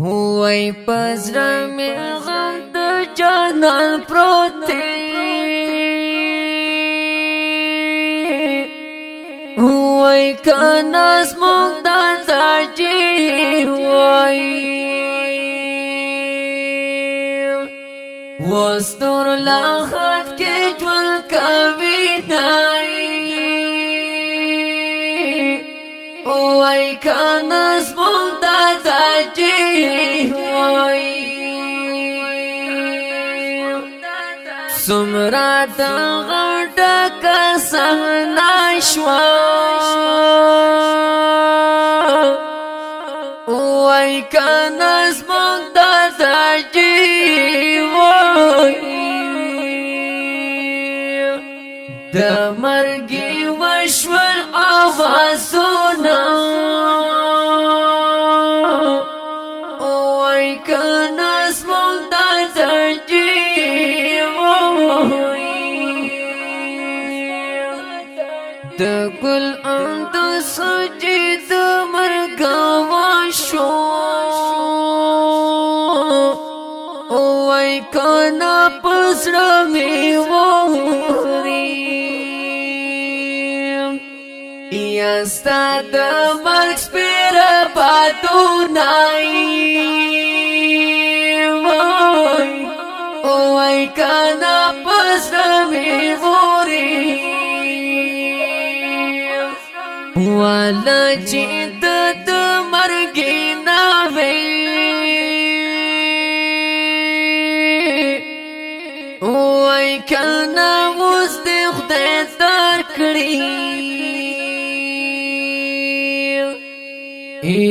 وای پزړه مې غم د جانان پروت دی وای کانا زموږ د تاجي وای وستور لا خط کې ژوند کوي نای وای کانا زموږ د تاجي وای سمرا د غټه کسنا شوا وای کانا زموږ د تاجي وای د مرګي وشول آوازونه وای کانا زموږ د تاجي د ګل اند سجد مرګ واشو وای کانا پسړه می ووري یا ستاد مرګ سپیر پاتو نای وای کانا پسړه می ووري والا چې د مرګ نه وي وای کانا اوس د خدای درکړي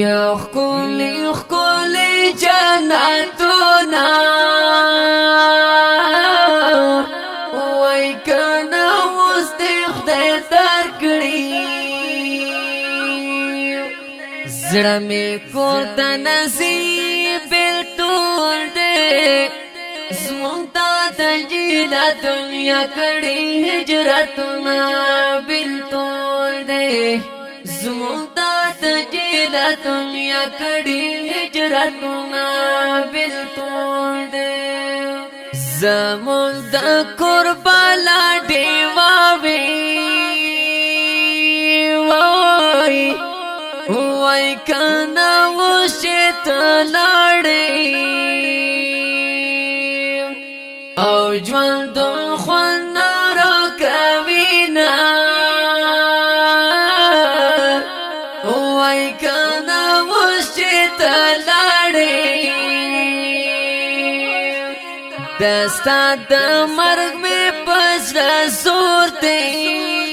یا خولي جنتونه وای کانا اوس د خدای درکړي زړه مې کور د نصیب ټول دې زموږ د جیلا دنیا کړي هجرتونه بالټول دې زموږ د جیلا دنیا کړي هجرتونه بالټول دې زموږ د قربالا دیوا وی وای کانا وشت لړې او ژوند خوند را کوي نه وای کانا وشت لړې دستا د مرګ مې پسړه زور دی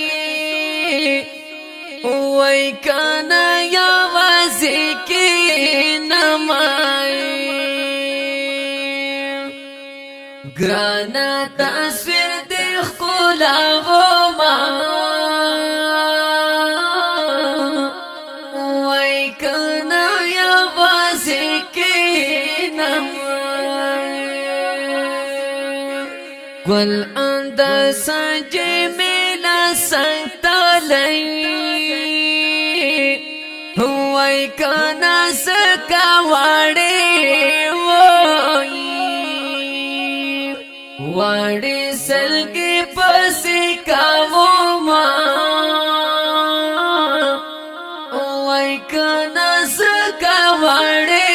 وای کانا یا وازی کی نمائی گرانا تصویر دیخ کولا غوما وای کانا یا وازی کی نمائی گل اند سنجی میلا سنگتا لئی وای کانا سکا واړې سلګي پسې کاوه ما وای کانا سکا واړې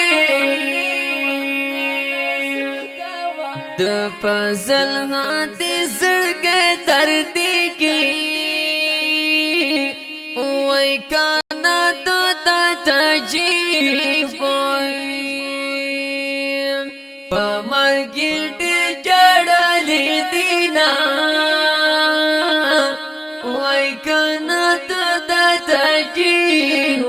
د فضل هاتي زړګي درد کې وای کانا تجیب پمرګي جړلې دینا وای کانا تجیب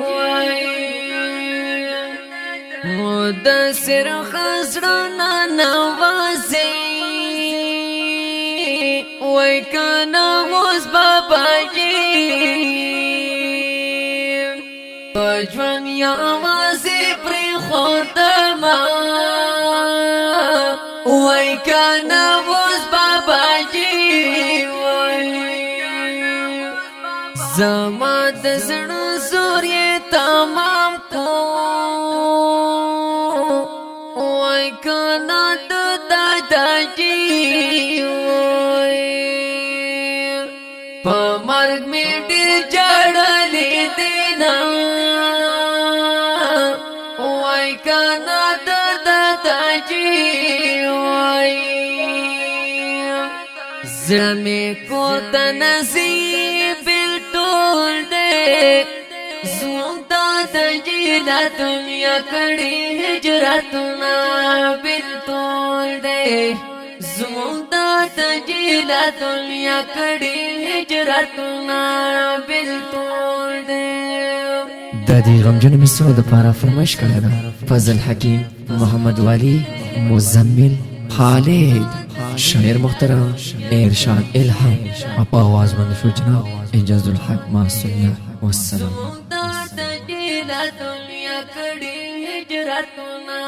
مدثر خسرنا نوازي وای کانا اوس بابا جی پجوان یا آوازی پری خودما وای کانا اوس بابا جی زما د زړه زور یې تمام کو کانات دادا جی پا مرگ میں ڈر جڑلی دینا وائی کانات دادا جی زړه مې کو د نصیب بالټول دې زموږ د جیلا دنیا کړي هجرتونه بالټول دې زموږ د جیلا دنیا کړي هجرتونه بالټول دې د دې غمجن مصرو د پاره فرمایش کړی ده فضل حکیم محمد والی مزمل خالد شاعر محترم ارشاد الهام اپا آواز بند شو جناب اجاز الحق معصومنا والسلام دنیا کړي هجرتونه